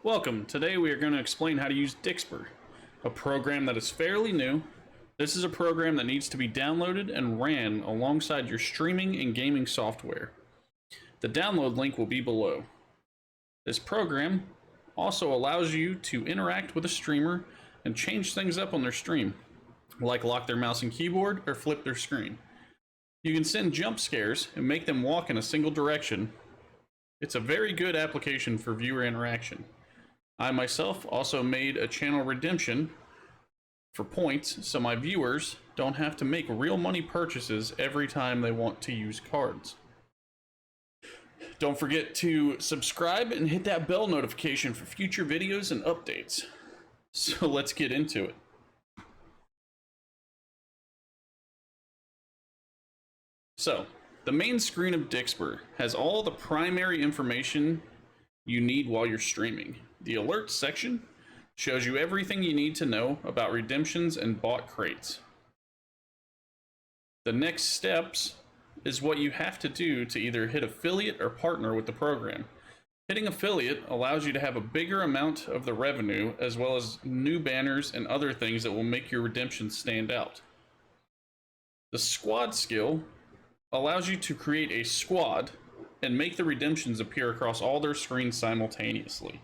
Welcome. Today we are going to explain how to use Dixper, a program that is fairly new. This is a program that needs to be downloaded and ran alongside your streaming and gaming software. The download link will be below. This program also allows you to interact with a streamer and change things up on their stream, like lock their mouse and keyboard or flip their screen. You can send jump scares and make them walk in a single direction. It's a very good application for viewer interaction. I myself also made a channel redemption for points so my viewers don't have to make real money purchases every time they want to use cards. Don't forget to subscribe and hit that bell notification for future videos and updates. So let's get into it. So, the main screen of Dixper has all the primary information you need while you're streaming. The alerts section shows you everything you need to know about redemptions and bought crates. The next steps is what you have to do to either hit affiliate or partner with the program. Hitting affiliate allows you to have a bigger amount of the revenue, as well as new banners and other things that will make your redemptions stand out. The squad skill allows you to create a squad and make the redemptions appear across all their screens simultaneously.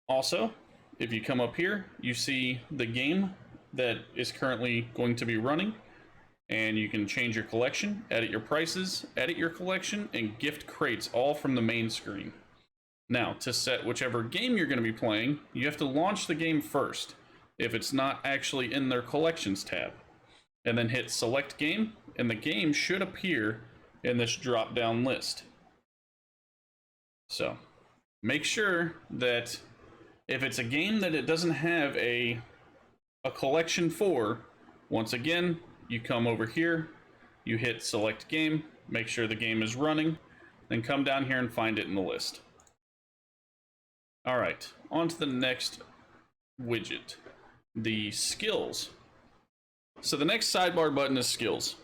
Also, if you come up here, you see the game that is currently going to be running, and you can change your collection, edit your prices, edit your collection, and gift crates all from the main screen. Now, to set whichever game you're going to be playing, you have to launch the game first, if it's not actually in their collections tab, and then hit select game, and the game should appear in this drop down list. So make sure that if it's a game that it doesn't have a collection for, once again, you come over here, you hit select game, make sure the game is running, then come down here and find it in the list. All right, on to the next widget, the skills. So the next sidebar button is skills.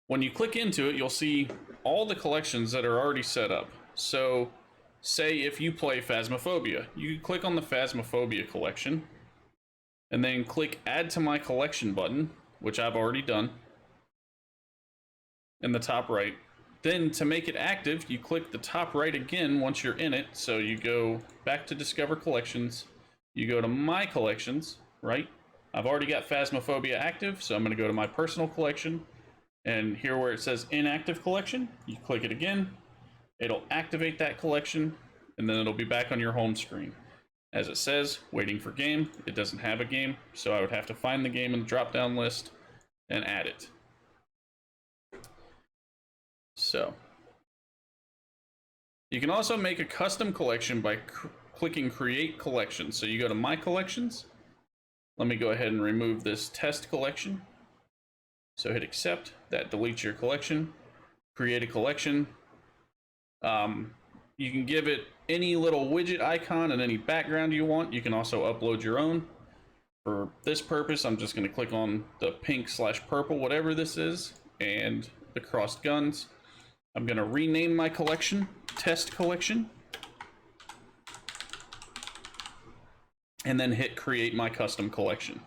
When you click into it, you'll see all the collections that are already set up. So say if you play Phasmophobia, you click on the Phasmophobia collection and then click add to my collection button, which I've already done in the top right. Then to make it active, you click the top right again once you're in it. So you go back to discover collections, you go to my collections, right? I've already got Phasmophobia active, so I'm going to go to my personal collection, and here where it says inactive collection, you click it again, it'll activate that collection, and then it'll be back on your home screen. As it says, waiting for game, it doesn't have a game, so I would have to find the game in the drop-down list and add it. So, you can also make a custom collection by clicking create collection. So you go to my collections. Let me go ahead and remove this test collection. So hit accept, that deletes your collection. Create a collection. You can give it any little widget icon and any background you want. You can also upload your own. For this purpose, I'm just going to click on the pink/purple, whatever this is, and the crossed guns. I'm going to rename my collection, test collection. And then hit create my custom collection.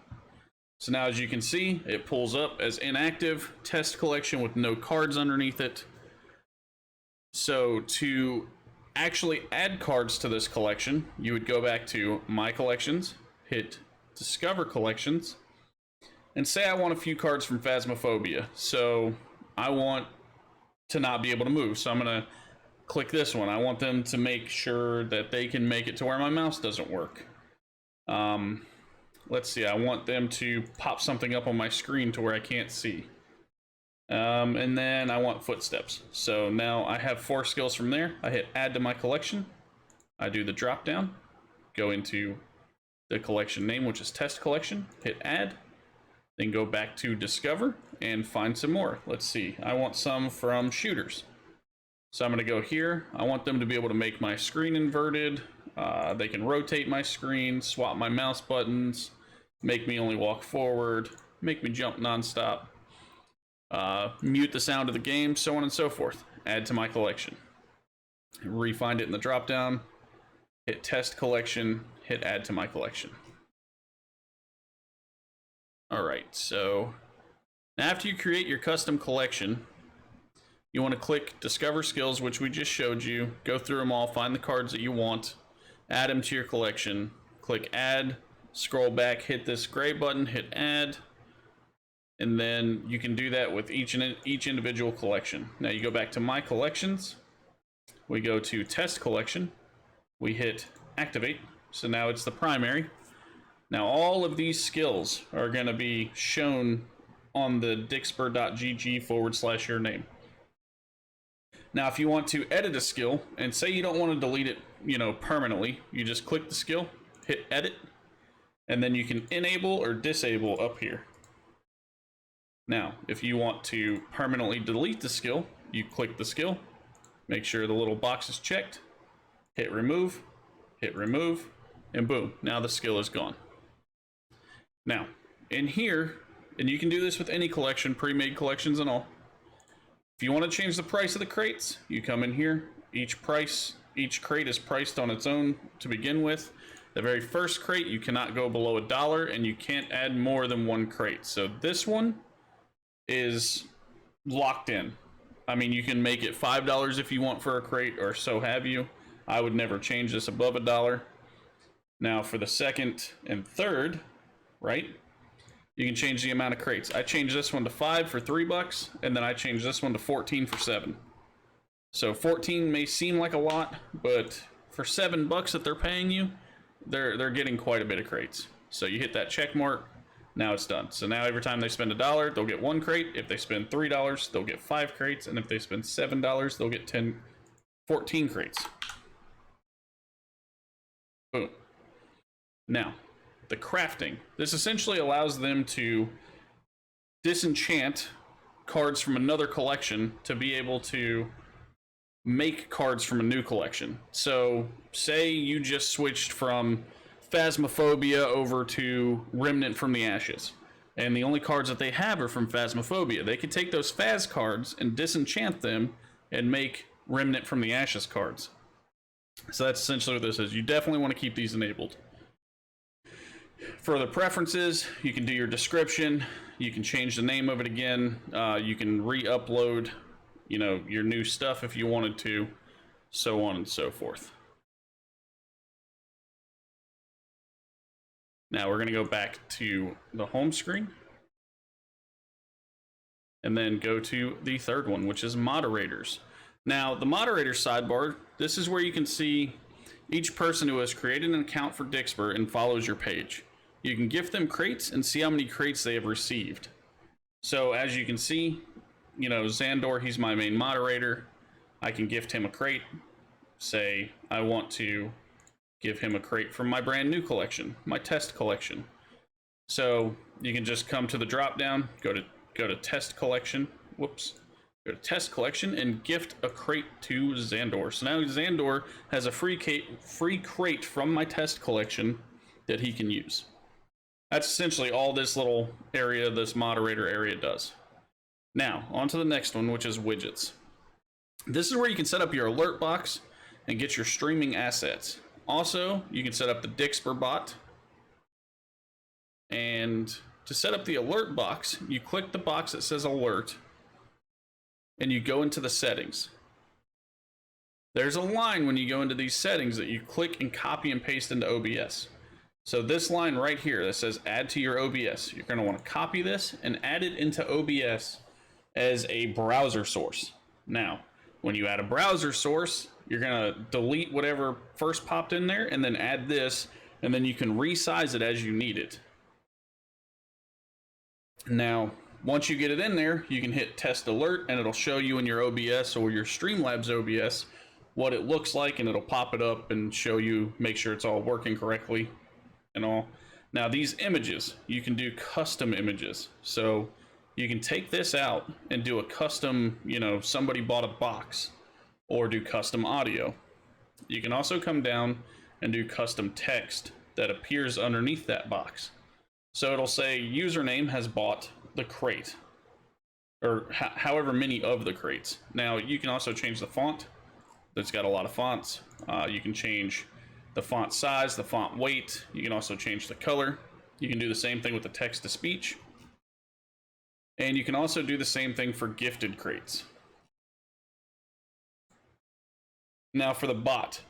So now as you can see, it pulls up as inactive test collection with no cards underneath it. So to actually add cards to this collection, you would go back to my collections, hit discover collections, and say I want a few cards from Phasmophobia. So I want to not be able to move. So I'm gonna click this one. I want them to make sure that they can make it to where my mouse doesn't work. Let's see, I want them to pop something up on my screen to where I can't see. And then I want footsteps. So now I have 4 skills from there. I hit add to my collection. I do the drop down, go into the collection name, which is test collection, hit add, then go back to discover and find some more. Let's see, I want some from shooters. So I'm gonna go here. I want them to be able to make my screen inverted. They can rotate my screen, swap my mouse buttons, make me only walk forward, make me jump nonstop, mute the sound of the game, so on and so forth. Add to my collection. Refind it in the drop down, hit test collection, hit add to my collection. All right, so after you create your custom collection, you want to click Discover Skills, which we just showed you. Go through them all, find the cards that you want, add them to your collection, click Add, scroll back, hit this gray button, hit Add, and then you can do that with each individual collection. Now you go back to My Collections, we go to Test Collection, we hit Activate, so now it's the primary. Now all of these skills are going to be shown on the dixper.gg/your name. Now, if you want to edit a skill, and say you don't want to delete it, permanently, you just click the skill, hit edit, and then you can enable or disable up here. Now, if you want to permanently delete the skill, you click the skill, make sure the little box is checked, hit remove, and boom, now the skill is gone. Now, in here, and you can do this with any collection, pre-made collections and all. If you want to change the price of the crates, you come in here. Each crate is priced on its own to begin with. The very first crate, you cannot go below $1, and you can't add more than one crate. So this one is locked in. I mean, you can make it $5 if you want for a crate, or so have you. I would never change this above $1. Now, for the second and third, right? You can change the amount of crates. I changed this one to 5 for $3, and then I changed this one to 14 for 7. So 14 may seem like a lot, but for $7 that they're paying you, they're getting quite a bit of crates. So you hit that check mark, now it's done. So now every time they spend $1, they'll get 1 crate. If they spend $3, they'll get 5 crates, and if they spend $7, they'll get 14 crates. Boom. Now, the crafting. This essentially allows them to disenchant cards from another collection to be able to make cards from a new collection. So, say you just switched from Phasmophobia over to Remnant from the Ashes, and the only cards that they have are from Phasmophobia. They could take those Phas cards and disenchant them and make Remnant from the Ashes cards. So that's essentially what this is. You definitely want to keep these enabled. For the preferences, you can do your description, you can change the name of it again, you can re-upload, your new stuff if you wanted to, so on and so forth. Now we're going to go back to the home screen, and then go to the third one, which is moderators. Now, the moderator sidebar, this is where you can see each person who has created an account for Dixper and follows your page. You can gift them crates and see how many crates they have received. So as you can see, Xandor, he's my main moderator. I can gift him a crate. Say I want to give him a crate from my brand new collection, my test collection. So you can just come to the drop down, go to test collection. Whoops. Go to test collection and gift a crate to Xandor. So now Xandor has a free crate from my test collection that he can use. That's essentially all this little area, this moderator area does. Now, on to the next one, which is widgets. This is where you can set up your alert box and get your streaming assets. Also, you can set up the Dixper bot. And to set up the alert box, you click the box that says alert, and you go into the settings. There's a line when you go into these settings that you click and copy and paste into OBS. So this line right here that says add to your OBS, you're going to want to copy this and add it into OBS as a browser source. Now, when you add a browser source, you're going to delete whatever first popped in there and then add this, and then you can resize it as you need it. Now, once you get it in there, you can hit test alert, and it'll show you in your OBS or your Streamlabs OBS what it looks like, and it'll pop it up and show you, make sure it's all working correctly and all. Now, these images, you can do custom images. So you can take this out and do a custom, somebody bought a box, or do custom audio. You can also come down and do custom text that appears underneath that box. So it'll say username has bought the crate, or however many of the crates. Now, you can also change the font. That's got a lot of fonts. You can change the font size, the font weight. You can also change the color. You can do the same thing with the text to speech. And you can also do the same thing for gifted crates. Now for the bot.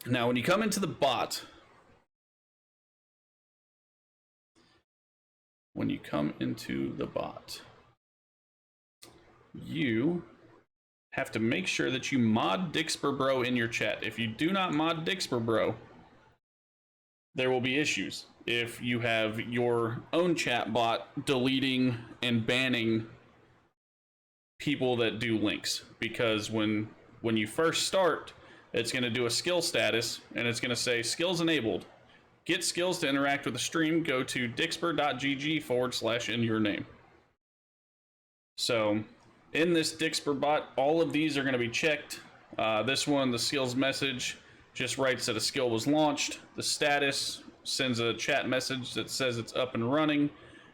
Now when you come into the bot, you have to make sure that you mod Dixper Bro in your chat. If you do not mod Dixper Bro, there will be issues. If you have your own chat bot deleting and banning people that do links, because when you first start, it's going to do a skill status and it's going to say skills enabled. Get skills to interact with the stream. Go to dixper.gg/in your name. So in this Dixper bot, all of these are going to be checked. This one, the skills message, just writes that a skill was launched. The status sends a chat message that says it's up and running.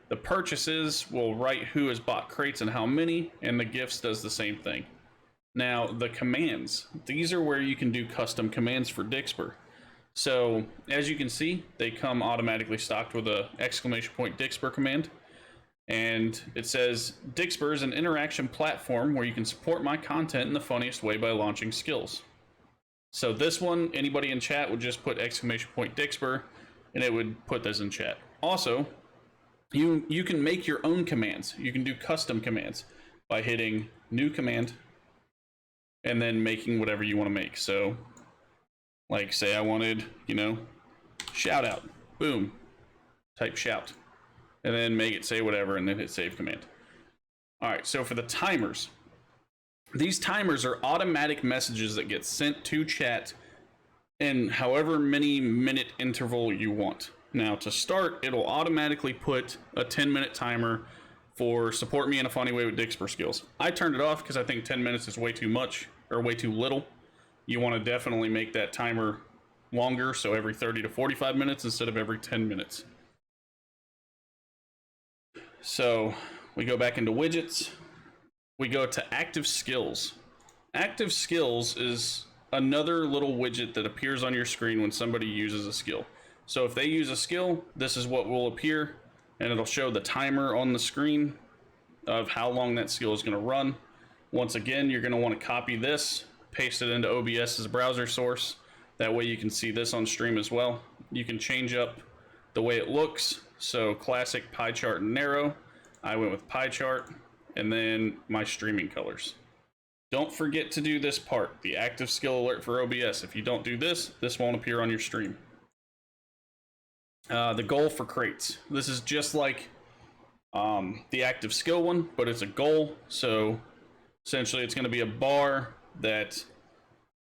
The purchases will write who has bought crates and how many, and the gifts does the same thing. Now, the commands. These are where you can do custom commands for Dixper. So, as you can see, they come automatically stocked with a !Dixper command. And it says, Dixper is an interaction platform where you can support my content in the funniest way by launching skills. So this one, anybody in chat would just put !Dixper, and it would put this in chat. Also, you can make your own commands. You can do custom commands by hitting new command and then making whatever you want to make. So, like say I wanted, shout out, boom, type shout, and then make it say whatever, and then hit save command. All right, so for the timers, these timers are automatic messages that get sent to chat in however many minute interval you want. Now to start, it'll automatically put a 10-minute timer for support me in a funny way with Dixper skills. I turned it off because I think 10 minutes is way too much or way too little. You want to definitely make that timer longer, so every 30 to 45 minutes instead of every 10 minutes. So we go back into widgets. We go to active skills. Active skills is another little widget that appears on your screen when somebody uses a skill. So if they use a skill, this is what will appear, and it'll show the timer on the screen of how long that skill is going to run. Once again, you're going to want to copy this, paste it into OBS as a browser source. That way you can see this on stream as well. You can change up the way it looks. So classic pie chart and narrow. I went with pie chart, and then my streaming colors. Don't forget to do this part, the active skill alert for OBS. If you don't do this, this won't appear on your stream. The goal for crates. This is just like the active skill one, but it's a goal. So essentially it's going to be a bar that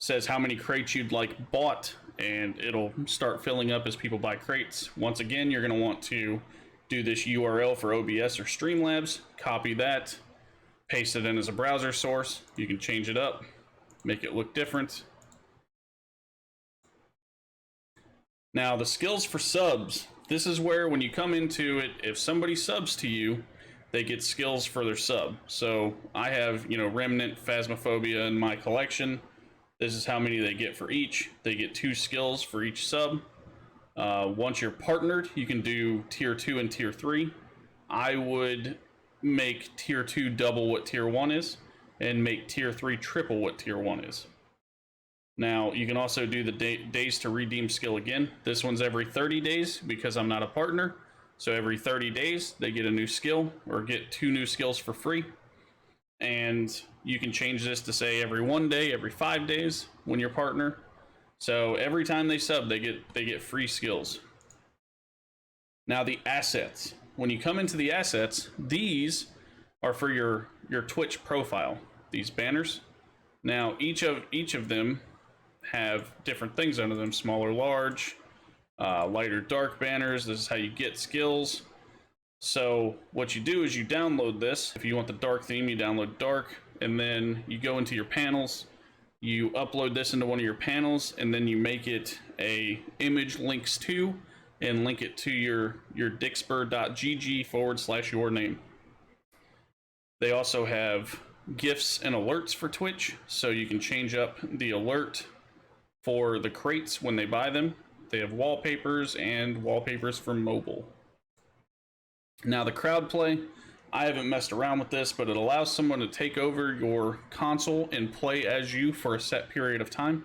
says how many crates you'd like bought, and it'll start filling up as people buy crates. Once again, you're going to want to do this URL for OBS or Streamlabs, copy that, paste it in as a browser source. You can change it up, make it look different. Now the skills for subs, this is where when you come into it, if somebody subs to you, they get skills for their sub. So I have, Remnant, Phasmophobia in my collection. This is how many they get for each. They get 2 skills for each sub. Once you're partnered, you can do tier 2 and tier 3. I would make tier 2 double what tier 1 is, and make tier 3 triple what tier 1 is. Now, you can also do the days to redeem skill again. This one's every 30 days because I'm not a partner. So every 30 days, they get a new skill or get 2 new skills for free. And you can change this to say every 1 day, every 5 days when you're partner. So every time they sub, they get free skills. Now the assets. When you come into the assets, these are for your Twitch profile. These banners. Now each of them have different things under them: small or large, light or dark banners. This is how you get skills. So what you do is you download this. If you want the dark theme, you download dark, and then you go into your panels, you upload this into one of your panels, and then you make it a image links to, and link it to your dixper.gg /your name. They also have gifts and alerts for Twitch, so you can change up the alert for the crates when they buy them. They have wallpapers and wallpapers for mobile. Now the crowd play, I haven't messed around with this, but it allows someone to take over your console and play as you for a set period of time.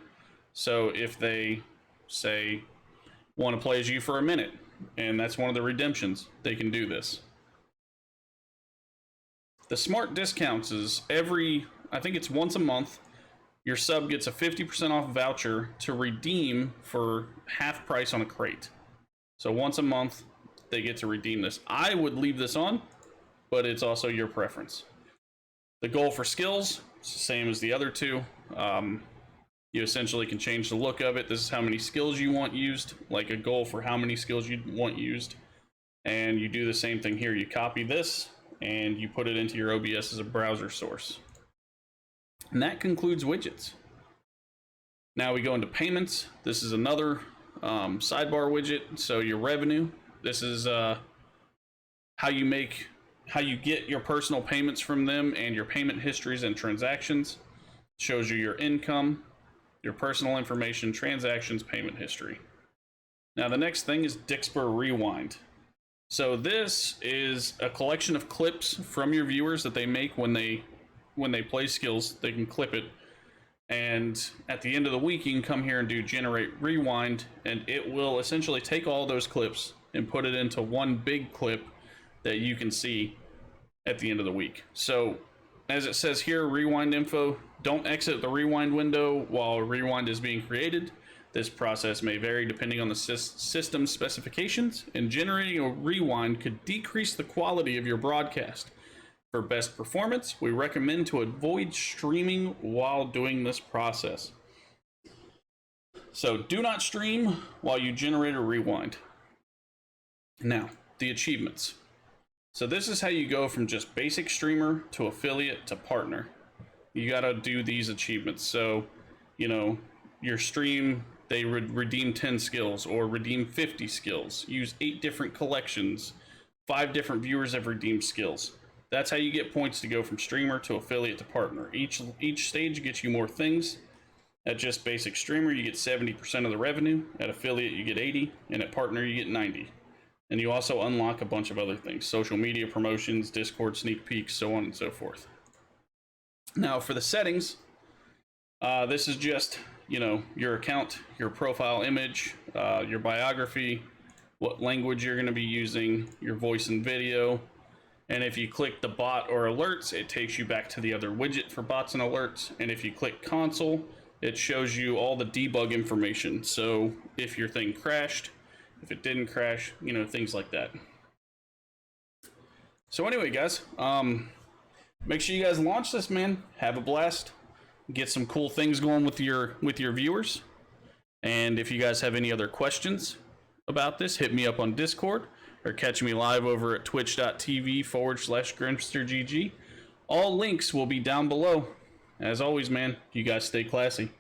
So if they, say, want to play as you for a minute, and that's one of the redemptions, they can do this. The smart discounts is I think it's once a month, your sub gets a 50% off voucher to redeem for half price on a crate. So once a month, they get to redeem this. I would leave this on, but it's also your preference. The goal for skills, it's the same as the other two. You essentially can change the look of it. This is how many skills you want used, like a goal for how many skills you want used. And you do the same thing here. You copy this and you put it into your OBS as a browser source. And that concludes widgets. Now we go into payments. This is another sidebar widget. So your revenue, this is how you get your personal payments from them and your payment histories and transactions. Shows you your income, your personal information, transactions, payment history. Now the next thing is Dixper Rewind. So this is a collection of clips from your viewers that they make when they play skills. They can clip it, and at the end of the week you can come here and do generate rewind, and it will essentially take all those clips and put it into one big clip that you can see at the end of the week. So as it says here, rewind info, don't exit the rewind window while rewind is being created. This process may vary depending on the system specifications, and generating a rewind could decrease the quality of your broadcast. For best performance, we recommend to avoid streaming while doing this process. So do not stream while you generate a rewind. Now, the achievements. So this is how you go from just basic streamer to affiliate to partner. You gotta do these achievements. So, you know, your stream, they redeem 10 skills or redeem 50 skills. Use 8 different collections. 5 different viewers have redeemed skills. That's how you get points to go from streamer to affiliate to partner. Each stage gets you more things. At just basic streamer, you get 70% of the revenue. At affiliate, you get 80, and at partner, you get 90. And you also unlock a bunch of other things: social media promotions, Discord sneak peeks, so on and so forth. Now for the settings, this is just, you know, your account, your profile image, your biography, what language you're going to be using, your voice and video. And if you click the bot or alerts, it takes you back to the other widget for bots and alerts. And if you click console, it shows you all the debug information. So if your thing crashed, if it didn't crash, you know, things like that. So anyway, guys, make sure you guys launch this, man. Have a blast. Get some cool things going with your viewers. And if you guys have any other questions about this, hit me up on Discord or catch me live over at twitch.tv/GrimsterGG. All links will be down below. As always, man, you guys stay classy.